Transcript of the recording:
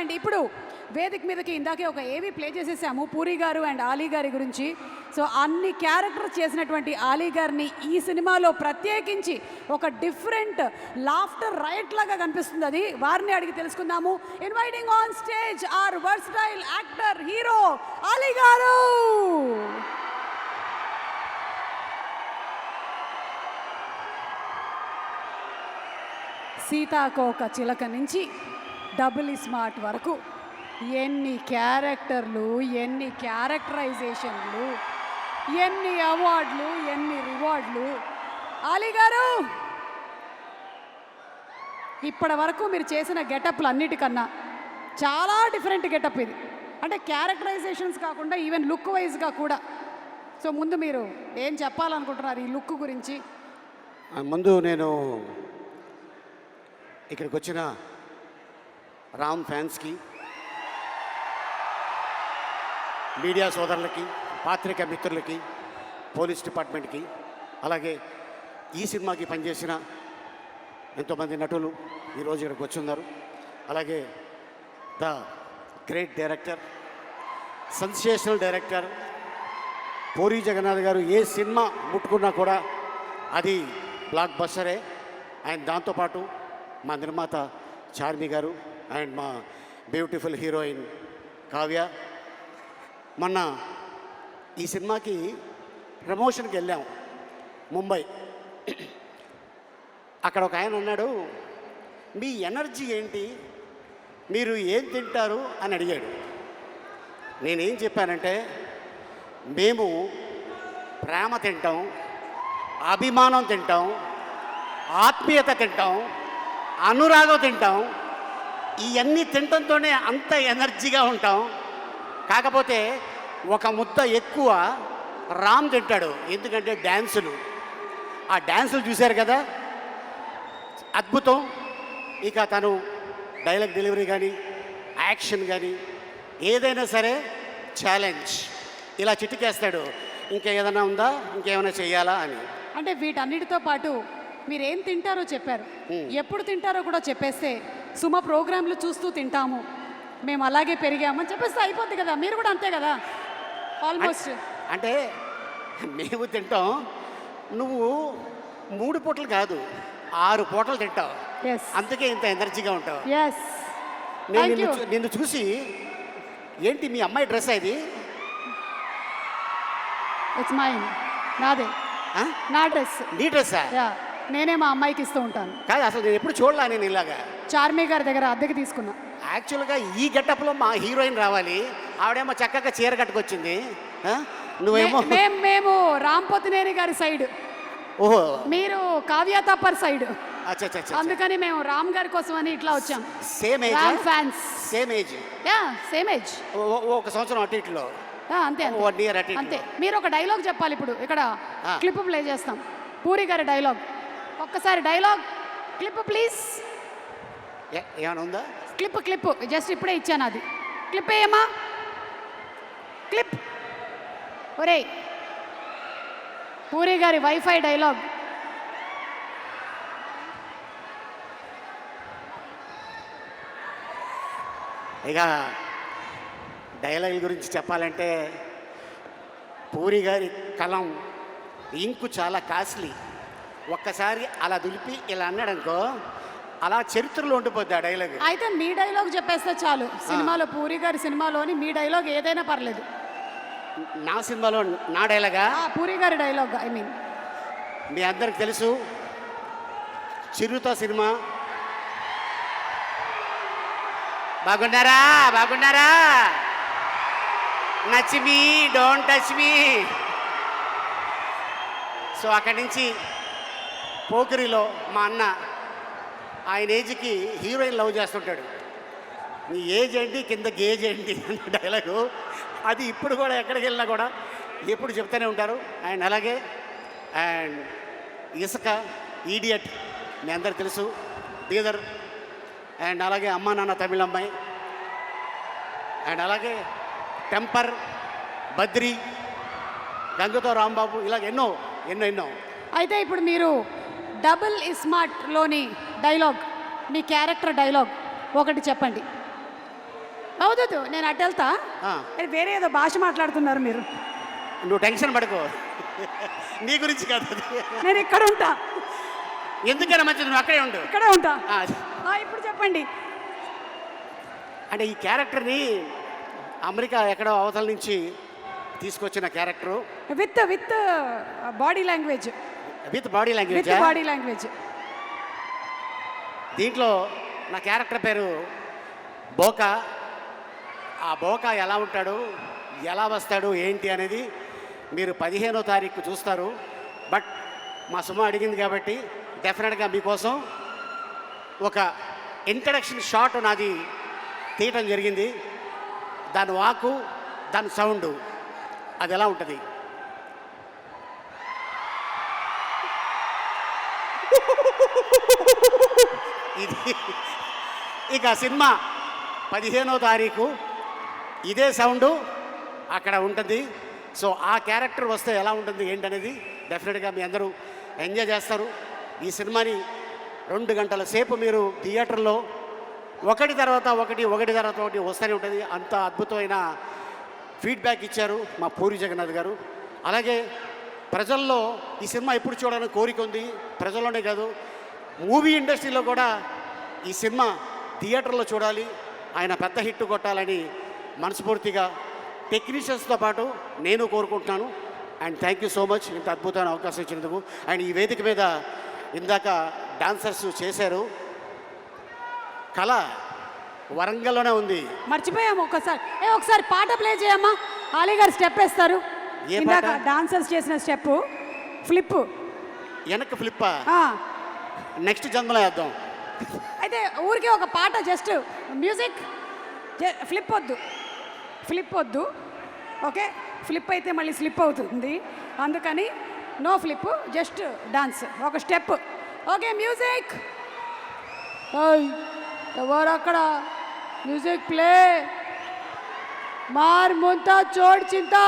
అండి. ఇప్పుడు వేదిక మీదకి ఇందాకే ఒక ఏవి ప్లే చేసేసాము పూరి గారు అండ్ ఆలీ గారి గురించి. సో అన్ని క్యారెక్టర్ చేసినటువంటి ఆలీ గారిని ఈ సినిమాలో ప్రత్యేకించి ఒక డిఫరెంట్ లాఫ్టర్ రైట్ లాగా కనిపిస్తుంది. అది వారిని అడిగి తెలుసుకుందాము. Inviting on stage our versatile actor hero Ali garu. సీతాకోక చిలక నుంచి డబుల్ స్మార్ట్ వరకు ఎన్ని క్యారెక్టర్లు, ఎన్ని క్యారెక్టరైజేషన్లు, ఎన్ని అవార్డులు, ఎన్ని రివార్డులు. ఆలీ గారు, ఇప్పటి వరకు మీరు చేసిన గెటప్లు అన్నిటికన్నా చాలా డిఫరెంట్ గెటప్ ఇది. అంటే క్యారెక్టరైజేషన్స్ కాకుండా ఈవెన్ లుక్ వైజ్గా కూడా. సో ముందు మీరు ఏం చెప్పాలనుకుంటున్నారు ఈ లుక్ గురించి? ముందు నేను ఇక్కడికి వచ్చిన రామ్ ఫ్యాన్స్కి, మీడియా సోదరులకి, పాత్రిక మిత్రులకి, పోలీస్ డిపార్ట్మెంట్కి, అలాగే ఈ సినిమాకి పనిచేసిన ఎంతోమంది నటులు ఈరోజు ఇక్కడికి వచ్చున్నారు. అలాగే the great director, sensational director Puri Jagannadh garu ఏ సినిమా ముట్టుకున్నా కూడా అది బ్లాక్ బస్టరే. అండ్ దాంతోపాటు మా నిర్మాత చార్మి గారు అండ్ మా బ్యూటిఫుల్ హీరోయిన్ కావ్య. మొన్న ఈ సినిమాకి ప్రమోషన్కి వెళ్ళాం ముంబై. అక్కడ ఒక ఆయన అన్నాడు, మీ ఎనర్జీ ఏంటి, మీరు ఏం తింటారు అని అడిగాడు. నేనేం చెప్పానంటే, మేము ప్రేమ తింటాం, అభిమానం తింటాం, ఆత్మీయత తింటాం, అనురాగం తింటాం. ఇవన్నీ తినటంతోనే అంత ఎనర్జీగా ఉంటాం. కాకపోతే ఒక ముద్ద ఎక్కువ రామ్ తింటాడు, ఎందుకంటే డ్యాన్సులు. ఆ డ్యాన్సులు చూశారు కదా, అద్భుతం. ఇక తను డైలాగ్ డెలివరీ కానీ, యాక్షన్ కానీ, ఏదైనా సరే ఛాలెంజ్. ఇలా చిటికేస్తాడు, ఇంకా ఏదైనా ఉందా, ఇంకేమైనా చెయ్యాలా అని. అంటే వీటన్నిటితో పాటు మీరు ఏం తింటారో చెప్పారు, ఎప్పుడు తింటారో కూడా చెప్పేస్తే సుమ ప్రోగ్రాంలు చూస్తూ తింటాము, మేము అలాగే పెరిగామని చెప్పేస్తే అయిపోద్ది కదా. మీరు కూడా అంతే కదా ఆల్మోస్ట్. అంటే మేము తింటాం, నువ్వు 3 పూటలు కాదు 6 పూటలు తింటావు, అందుకే ఇంత ఎనర్జీగా ఉంటావు. నేను నిన్ను చూసి, ఏంటి మీ అమ్మాయి డ్రెస్ ఇది? ఇట్స్ మైన్, నాదే, నా డ్రెస్. నీ డ్రెస్సా? నేనే మా అమ్మాయికి ఇస్తూ ఉంటాను. కాదు, అసలు నేను ఎప్పుడు చూడలా నేను ఇలాగా. చార్మి గారి దగ్గర అద్దెకి తీసుకున్నా. యాక్చువల్గా ఈ గెటప్లో మా హీరోయిన్ రావాలి, ఆవిడేమో చక్కగా చీర కట్టుకొచ్చింది, నువ్వేమో మేము రాంపోతినేని గారి సైడ్, ఓహో మీరు కావ్య తప్పర్ సైడ్. అందుకని మేము రామ్ గారి కోసం అని ఇట్లా వచ్చాం. Same age fans, same age, same age, ఒక సంవత్సరం అటు ఇట్లో. అంతే అంతే. మీరు ఒక డైలాగ్ చెప్పాలి. ఇప్పుడు ఇక్కడ క్లిప్ ప్లే చేస్తాం, పూరి గారి డైలాగ్. ఒక్కసారి డైలాగ్ క్లిప్ ప్లీజ్. ఏమైనా ఉందా? క్లిప్ జస్ట్ ఇప్పుడే ఇచ్చాను, అది క్లిప్ ఏమా, క్లిప్. ఒరే పూరి గారి వైఫై డైలాగ్. ఇక డైలాగ్ గురించి చెప్పాలంటే, పూరి గారి కలం ఇంకు చాలా కాస్ట్లీ. ఒక్కసారి అలా దులిపి ఇలా అన్నాడనుకో, అలా చరిత్రలో ఉండిపోద్ది ఆ డైలాగ్. అయితే మీ డైలాగ్ చెప్పేస్తే చాలు. సినిమాలో పూరి గారి సినిమాలోని మీ డైలాగ్ ఏదైనా పర్లేదు. నా సినిమాలో నా డైలాగా? పూరి గారి డైలాగ్. ఐ మీన్ మీ అందరికి తెలుసు, చిరుత సినిమా. బాగున్నారా, బాగున్నారా, నచ్ me don't touch me. So అక్కడి నుంచి పోకిరిలో మా అన్న ఆయన ఏజ్కి హీరోయిన్ లవ్ చేస్తుంటాడు. నీ ఏజ్ ఏంటి, కింద గేజ్ ఏంటి అన్న డైలాగు. అది ఇప్పుడు కూడా ఎక్కడికి వెళ్ళినా కూడా ఎప్పుడు చెప్తూనే ఉంటారు. అండ్ అలాగే అండ్ ఇసుక, ఈడియట్ మీ అందరికి తెలుసు, బీదర్. అండ్ అలాగే అమ్మా నాన్న తమిళ అమ్మాయి, అండ్ అలాగే టెంపర్, బద్రి, గంగతో రాంబాబు, ఇలాగ ఎన్నో ఎన్నో ఎన్నో. అయితే ఇప్పుడు మీరు డబుల్ స్మార్ట్లోని డైలాగ్, మీ క్యారెక్టర్ డైలాగ్ ఒకటి చెప్పండి. అవుదు నేను అటు వెళ్తా. ఆ. అది వేరే ఏదో భాష మాట్లాడుతున్నారు మీరు. నువ్వు టెన్షన్ పడుకో, నీ గురించి కాదు అది. నేను ఇక్కడ ఉంటా, ఎందుకైనా మంచిది నువ్వు అక్కడే ఉండు. ఇక్కడే ఉంటా. ఆ, ఇప్పుడు చెప్పండి. అంటే ఈ క్యారెక్టర్ని అమెరికా ఎక్కడో అవతల నుంచి తీసుకొచ్చిన character with body language. With body language. With body language. దీంట్లో నా క్యారెక్టర్ పేరు బోకా. ఆ బోకా ఎలా ఉంటాడు, ఎలా వస్తాడు, ఏంటి అనేది మీరు 15వ తారీఖు చూస్తారు. బట్ మా సుమ అడిగింది కాబట్టి డెఫినెట్గా మీకోసం ఒక ఇంట్రడక్షన్ షాట్ నాది తీయటం జరిగింది. దాని వాకు, దాని సౌండ్ అది ఎలా ఉంటుంది. ఇది ఇక సినిమా 15వ తారీఖు ఇదే సౌండు అక్కడ ఉంటుంది. సో ఆ క్యారెక్టర్ వస్తే ఎలా ఉంటుంది ఏంటనేది డెఫినెట్గా మీ అందరూ ఎంజాయ్ చేస్తారు. ఈ సినిమాని 2 గంటల సేపు మీరు థియేటర్లో ఒకటి తర్వాత ఒకటి వస్తూనే ఉంటుంది. అంత అద్భుతమైన ఫీడ్బ్యాక్ ఇచ్చారు మా పూరి జగన్నాథ్ గారు. అలాగే ప్రజల్లో ఈ సినిమా ఎప్పుడు చూడాలని కోరిక ఉంది. ప్రజల్లోనే కాదు, మూవీ ఇండస్ట్రీలో కూడా ఈ సినిమా థియేటర్లో చూడాలి, ఆయన పెద్ద హిట్ కొట్టాలని మనస్ఫూర్తిగా టెక్నీషియన్స్తో పాటు నేను కోరుకుంటున్నాను. And thank you so much ఇంత అద్భుతమైన అవకాశం ఇచ్చినందుకు. అండ్ ఈ వేదిక మీద ఇందాక డాన్సర్స్ చేశారు. కళ వరంగల్లోనే ఉంది. మర్చిపోయాము. ఒకసారి పాట ప్లే చేయమ్మా. ఆలీ గారు స్టెప్ వేస్తారు. ఏ ఇందాక పాట? డాన్సర్స్ చేసిన స్టెప్ ఫ్లిప్. వెనక్కి ఫ్లిప్పా? నెక్స్ట్ జన్మలో వేద్దాం. అయితే ఊరికే ఒక పాట, జస్ట్ మ్యూజిక్. ఫ్లిప్ వద్దు. ఓకే, ఫ్లిప్ అయితే మళ్ళీ స్లిప్ అవుతుంది, అందుకని నో ఫ్లిప్, జస్ట్ డాన్స్, ఒక స్టెప్. Okay, music. ఎవరు అక్కడ? Music play. మార్ ముంతా చోడ్ చింతా.